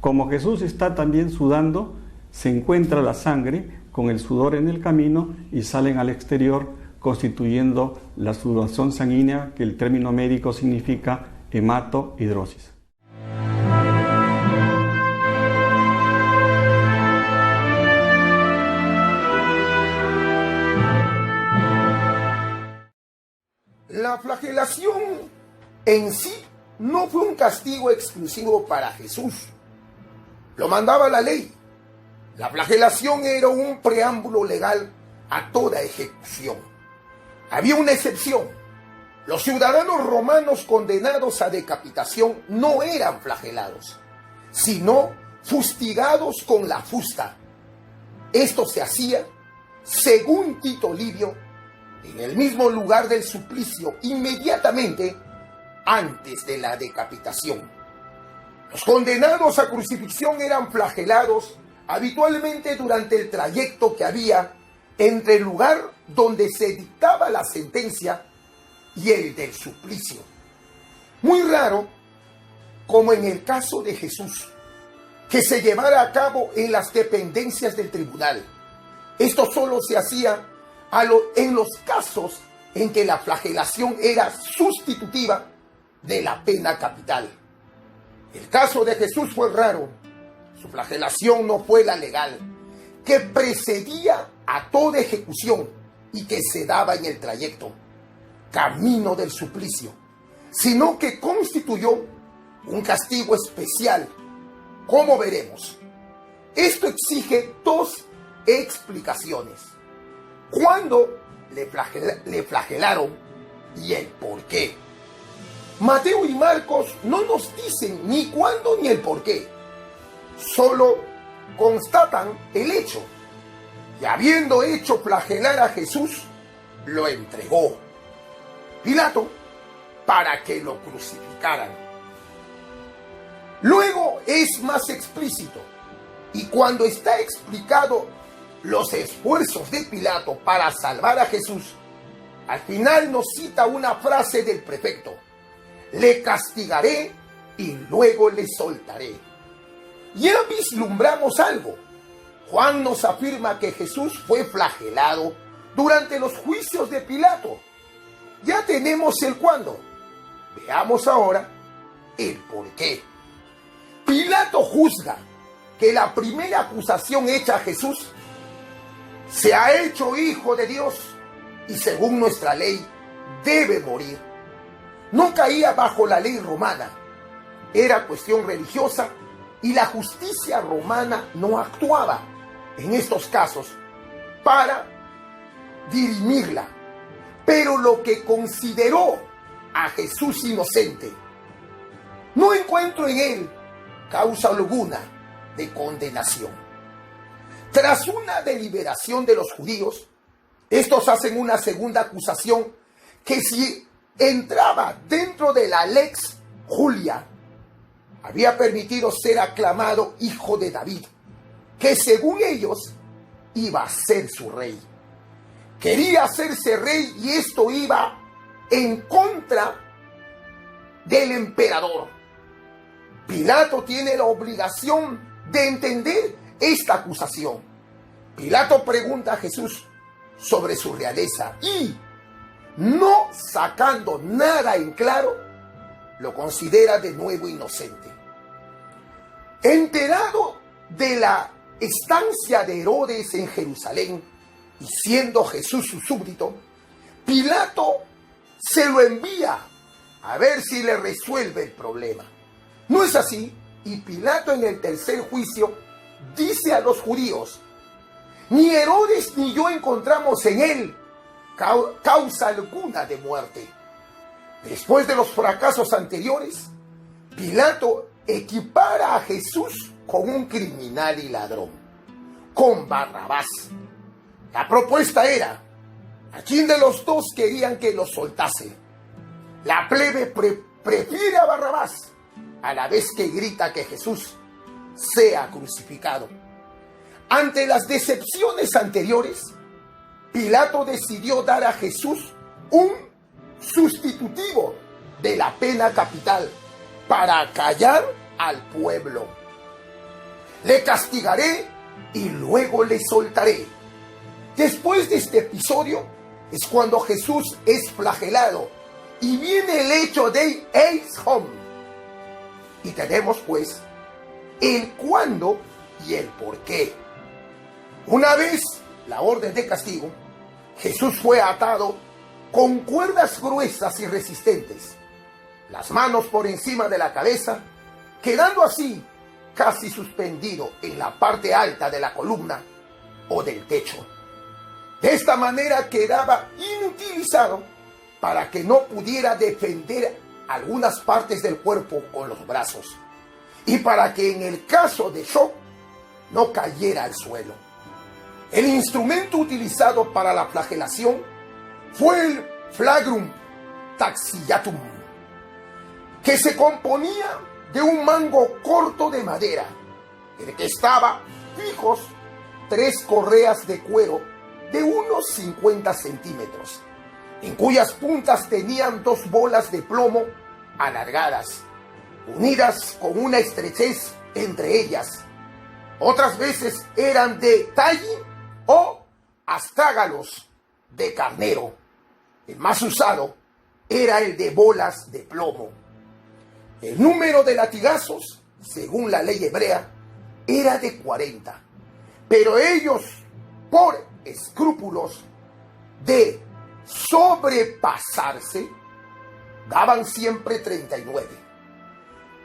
Como Jesús está también sudando, se encuentra la sangre con el sudor en el camino y salen al exterior, constituyendo la sudoración sanguínea, que el término médico significa hematohidrosis. La flagelación en sí no fue un castigo exclusivo para Jesús. Lo mandaba la ley. La flagelación era un preámbulo legal a toda ejecución. Había una excepción. Los ciudadanos romanos condenados a decapitación no eran flagelados, sino fustigados con la fusta. Esto se hacía, según Tito Livio, en el mismo lugar del suplicio, inmediatamente antes de la decapitación. Los condenados a crucifixión eran flagelados habitualmente durante el trayecto que había entre el lugar donde se dictaba la sentencia y el del suplicio. Muy raro, como en el caso de Jesús, que se llevara a cabo en las dependencias del tribunal. Esto solo se hacía en los casos en que la flagelación era sustitutiva de la pena capital. El caso de Jesús fue raro. Su flagelación no fue la legal, que precedía a toda ejecución y que se daba en el trayecto, camino del suplicio, sino que constituyó un castigo especial, como veremos. Esto exige dos explicaciones: cuándo le flagelaron y el por qué. Mateo y Marcos no nos dicen ni cuándo ni el por qué, solo constatan el hecho. Y habiendo hecho flagelar a Jesús, lo entregó Pilato para que lo crucificaran. Luego es más explícito, y cuando está explicado los esfuerzos de Pilato para salvar a Jesús, al final nos cita una frase del prefecto: le castigaré y luego le soltaré. Ya vislumbramos algo. Juan nos afirma que Jesús fue flagelado durante los juicios de Pilato. Ya tenemos el cuándo. Veamos ahora el por qué. Pilato juzga que la primera acusación hecha a Jesús: se ha hecho hijo de Dios y según nuestra ley debe morir, no caía bajo la ley romana. Era cuestión religiosa y la justicia romana no actuaba en estos casos para dirimirla. Pero lo que consideró a Jesús inocente, no encuentro en él causa alguna de condenación. Tras una deliberación de los judíos, estos hacen una segunda acusación que si entraba dentro de la lex Julia, había permitido ser aclamado hijo de David, que según ellos iba a ser su rey. Quería hacerse rey y esto iba en contra del emperador. Pilato tiene la obligación de entender esta acusación. Pilato pregunta a Jesús sobre su realeza y, no sacando nada en claro, lo considera de nuevo inocente. Enterado de la estancia de Herodes en Jerusalén y siendo Jesús su súbdito, Pilato se lo envía a ver si le resuelve el problema. No es así, y Pilato en el tercer juicio dice a los judíos: ni Herodes ni yo encontramos en él causa alguna de muerte. Después de los fracasos anteriores, Pilato equipara a Jesús con un criminal y ladrón, con Barrabás. La propuesta era: ¿a quién de los dos querían que lo soltase? La plebe prefiere a Barrabás, a la vez que grita que Jesús sea crucificado. Ante las decepciones anteriores, Pilato decidió dar a Jesús un sustitutivo de la pena capital para callar al pueblo. Le castigaré y luego le soltaré. Después de este episodio es cuando Jesús es flagelado y viene el hecho de Eis Homo. Y tenemos pues el cuándo y el por qué. Una vez la orden de castigo, Jesús fue atado con cuerdas gruesas y resistentes, las manos por encima de la cabeza, quedando así casi suspendido en la parte alta de la columna o del techo. De esta manera quedaba inutilizado para que no pudiera defender algunas partes del cuerpo con los brazos y para que en el caso de shock no cayera al suelo. El instrumento utilizado para la flagelación fue el flagrum taxillatum, que se componía de un mango corto de madera, en el que estaban fijos 3 correas de cuero de unos 50 centímetros, en cuyas puntas tenían 2 bolas de plomo alargadas, unidas con una estrechez entre ellas. Otras veces eran de talle o astrágalos de carnero. El más usado era el de bolas de plomo. El número de latigazos, según la ley hebrea, era de 40, pero ellos, por escrúpulos de sobrepasarse, daban siempre 39.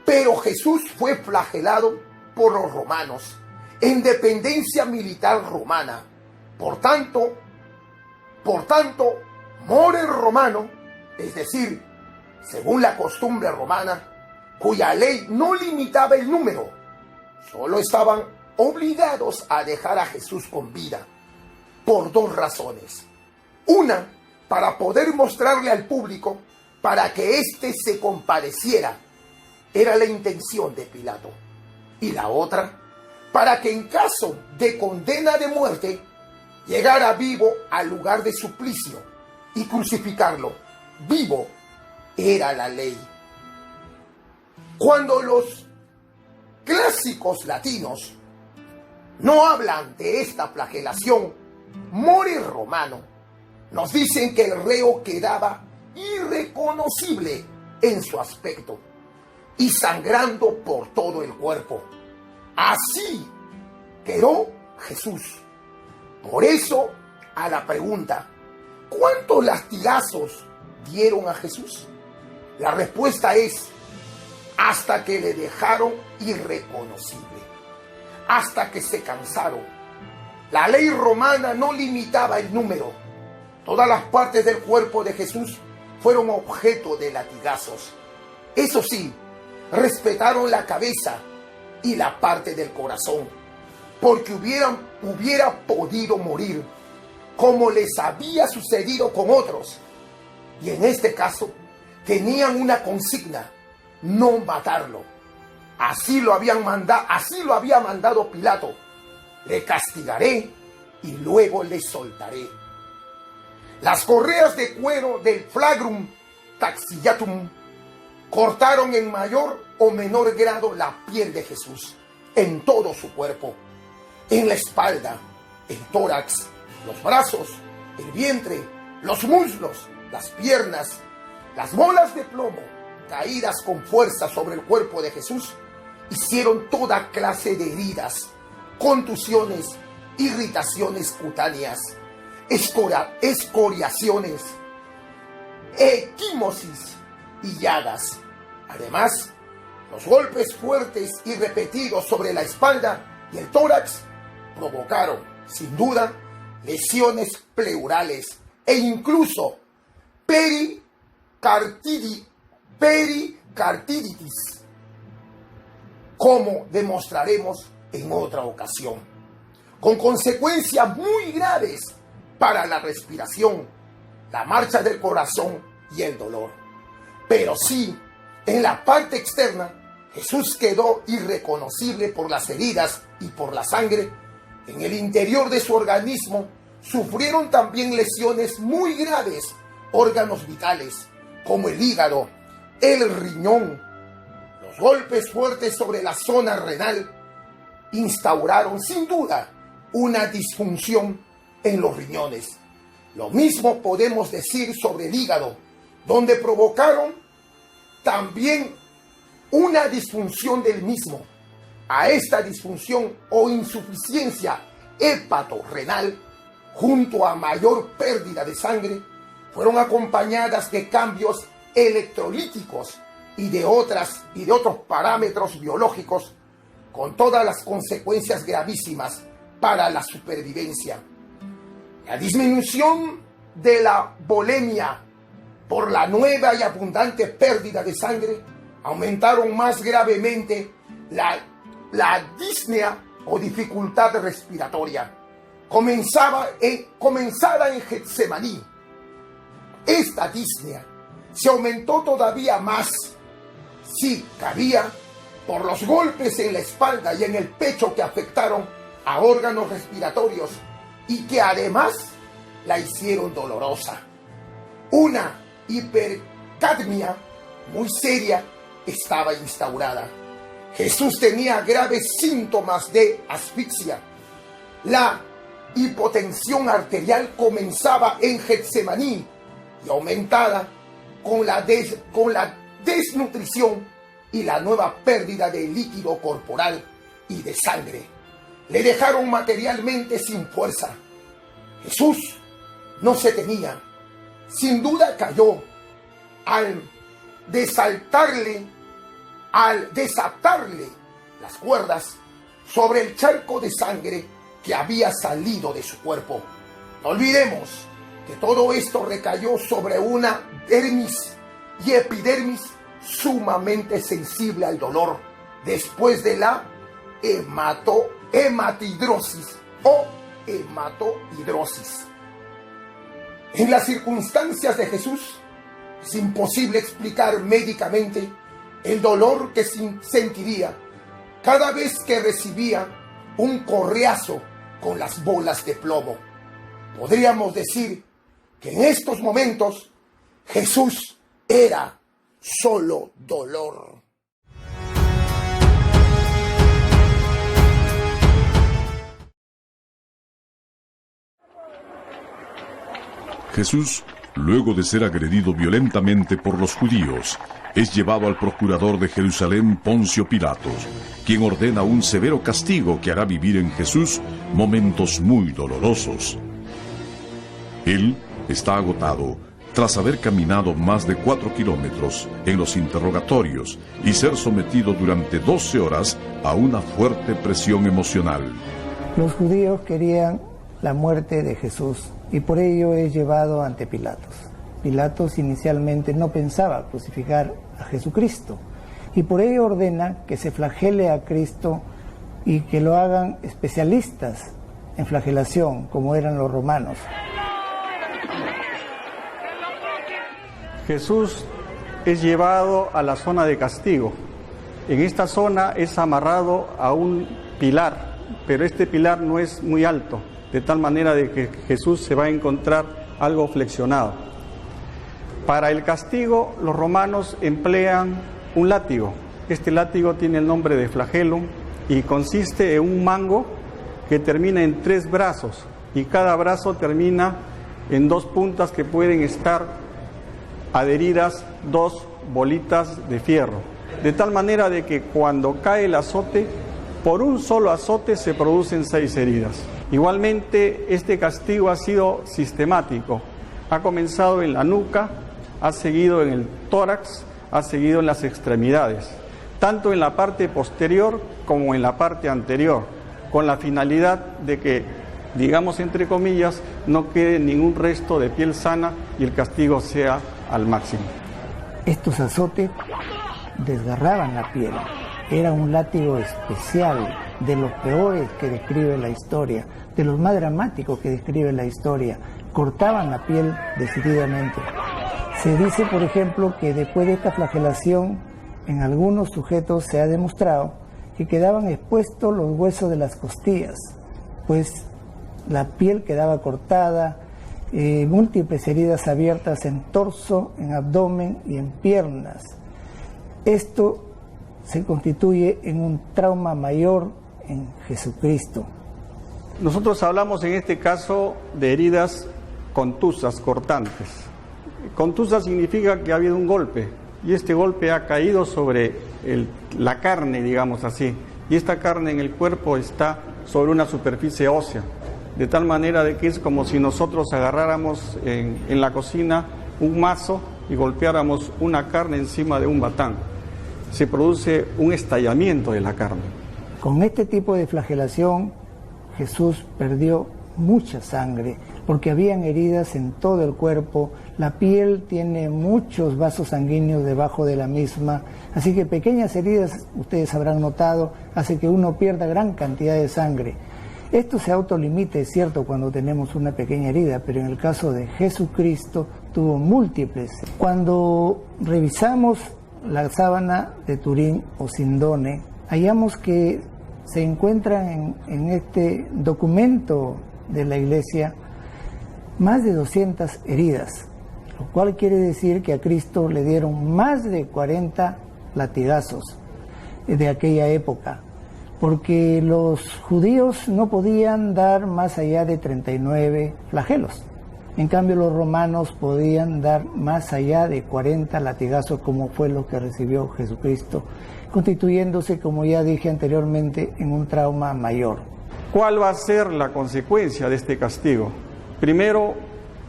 Pero Jesús fue flagelado por los romanos en dependencia militar romana. Por tanto, more romano, es decir, según la costumbre romana, cuya ley no limitaba el número, solo estaban obligados a dejar a Jesús con vida, por 2 razones. Una, para poder mostrarle al público, para que éste se compadeciera, era la intención de Pilato. Y la otra, para que en caso de condena de muerte, llegara vivo al lugar de suplicio y crucificarlo. Vivo era la ley. Cuando los clásicos latinos no hablan de esta flagelación more romano, nos dicen que el reo quedaba irreconocible en su aspecto y sangrando por todo el cuerpo. Así quedó Jesús. Por eso, a la pregunta, ¿cuántos latigazos dieron a Jesús? La respuesta es: hasta que le dejaron irreconocible, hasta que se cansaron. La ley romana no limitaba el número. Todas las partes del cuerpo de Jesús fueron objeto de latigazos. Eso sí, respetaron la cabeza y la parte del corazón, porque hubiera podido morir, como les había sucedido con otros. Y en este caso, tenían una consigna: no matarlo. Así lo había mandado Pilato. Le castigaré y luego le soltaré. Las correas de cuero del flagrum taxillatum cortaron en mayor o menor grado la piel de Jesús en todo su cuerpo, en la espalda, el tórax, los brazos, el vientre, los muslos, las piernas. Las bolas de plomo caídas con fuerza sobre el cuerpo de Jesús hicieron toda clase de heridas, contusiones, irritaciones cutáneas, escoriaciones, equimosis y llagas. Además, los golpes fuertes y repetidos sobre la espalda y el tórax provocaron, sin duda, lesiones pleurales e incluso pericarditis, como demostraremos en otra ocasión, con consecuencias muy graves para la respiración, la marcha del corazón y el dolor. Pero sí, en la parte externa, Jesús quedó irreconocible por las heridas y por la sangre. En el interior de su organismo sufrieron también lesiones muy graves órganos vitales, como el hígado, el riñón. Los golpes fuertes sobre la zona renal instauraron sin duda una disfunción en los riñones. Lo mismo podemos decir sobre el hígado, donde provocaron también una disfunción del mismo. A esta disfunción o insuficiencia hepatorrenal, junto a mayor pérdida de sangre, fueron acompañadas de cambios electrolíticos y de otros parámetros biológicos, con todas las consecuencias gravísimas para la supervivencia. La disminución de la volemia por la nueva y abundante pérdida de sangre aumentaron más gravemente la disnea o dificultad respiratoria, comenzada en Getsemaní. Esta disnea se aumentó todavía más, si cabía, por los golpes en la espalda y en el pecho que afectaron a órganos respiratorios y que además la hicieron dolorosa. Una hipercapnia muy seria estaba instaurada. Jesús tenía graves síntomas de asfixia. La hipotensión arterial comenzaba en Getsemaní y aumentada con la desnutrición y la nueva pérdida de líquido corporal y de sangre. Le dejaron materialmente sin fuerza. Jesús no se tenía. Sin duda cayó al desatarle las cuerdas sobre el charco de sangre que había salido de su cuerpo. No olvidemos que todo esto recayó sobre una dermis y epidermis sumamente sensible al dolor después de la hematidrosis o hematohidrosis. En las circunstancias de Jesús es imposible explicar médicamente el dolor que sentiría cada vez que recibía un correazo con las bolas de plomo. Podríamos decir que en estos momentos Jesús era solo dolor. Jesús, luego de ser agredido violentamente por los judíos, es llevado al procurador de Jerusalén, Poncio Pilatos, quien ordena un severo castigo que hará vivir en Jesús momentos muy dolorosos. Él está agotado tras haber caminado más de 4 kilómetros en los interrogatorios y ser sometido durante 12 horas a una fuerte presión emocional. Los judíos querían la muerte de Jesús y por ello es llevado ante Pilatos. Pilatos inicialmente no pensaba crucificar a Jesucristo, y por ello ordena que se flagele a Cristo y que lo hagan especialistas en flagelación, como eran los romanos. Jesús es llevado a la zona de castigo. En esta zona es amarrado a un pilar, pero este pilar no es muy alto, de tal manera de que Jesús se va a encontrar algo flexionado. Para el castigo, los romanos emplean un látigo. Este látigo tiene el nombre de flagelo y consiste en un mango que termina en 3 brazos, y cada brazo termina en 2 puntas que pueden estar adheridas 2 bolitas de fierro, de tal manera de que cuando cae el azote, por un solo azote se producen 6 heridas. Igualmente, este castigo ha sido sistemático. Ha comenzado en la nuca, ha seguido en el tórax, ha seguido en las extremidades, tanto en la parte posterior como en la parte anterior, con la finalidad de que, digamos entre comillas, no quede ningún resto de piel sana y el castigo sea al máximo. Estos azotes desgarraban la piel. Era un látigo especial, de los peores que describe la historia, de los más dramáticos que describe la historia. Cortaban la piel decididamente. Se dice, por ejemplo, que después de esta flagelación, en algunos sujetos se ha demostrado que quedaban expuestos los huesos de las costillas, pues la piel quedaba cortada, múltiples heridas abiertas en torso, en abdomen y en piernas. Esto se constituye en un trauma mayor en Jesucristo. Nosotros hablamos en este caso de heridas contusas, cortantes. Contusa significa que ha habido un golpe, y este golpe ha caído sobre la carne, digamos así, y esta carne en el cuerpo está sobre una superficie ósea, de tal manera de que es como si nosotros agarráramos en la cocina un mazo y golpeáramos una carne encima de un batán. Se produce un estallamiento de la carne. Con este tipo de flagelación, Jesús perdió mucha sangre, porque habían heridas en todo el cuerpo, la piel tiene muchos vasos sanguíneos debajo de la misma, así que pequeñas heridas, ustedes habrán notado, hace que uno pierda gran cantidad de sangre. Esto se autolimita, es cierto, cuando tenemos una pequeña herida, pero en el caso de Jesucristo tuvo múltiples. Cuando revisamos la sábana de Turín o Sindone, hallamos que se encuentran en este documento de la Iglesia más de 200 heridas, lo cual quiere decir que a Cristo le dieron más de 40 latigazos de aquella época, porque los judíos no podían dar más allá de 39 flagelos. En cambio, los romanos podían dar más allá de 40 latigazos, como fue lo que recibió Jesucristo, constituyéndose, como ya dije anteriormente, en un trauma mayor. ¿Cuál va a ser la consecuencia de este castigo? Primero,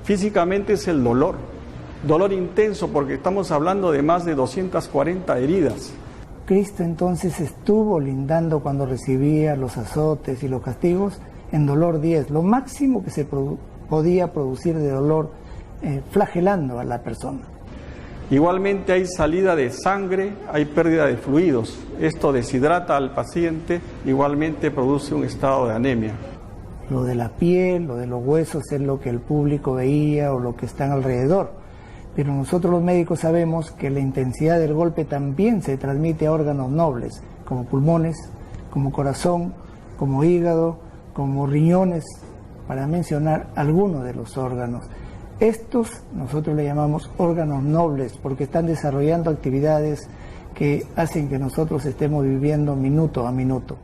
físicamente es el dolor intenso, porque estamos hablando de más de 240 heridas. Cristo entonces estuvo lindando cuando recibía los azotes y los castigos en dolor 10, lo máximo que se podía producir de dolor flagelando a la persona. Igualmente hay salida de sangre, hay pérdida de fluidos. Esto deshidrata al paciente, igualmente produce un estado de anemia. Lo de la piel, lo de los huesos es lo que el público veía o lo que están alrededor. Pero nosotros los médicos sabemos que la intensidad del golpe también se transmite a órganos nobles, como pulmones, como corazón, como hígado, como riñones, para mencionar algunos de los órganos. Estos nosotros le llamamos órganos nobles porque están desarrollando actividades que hacen que nosotros estemos viviendo minuto a minuto.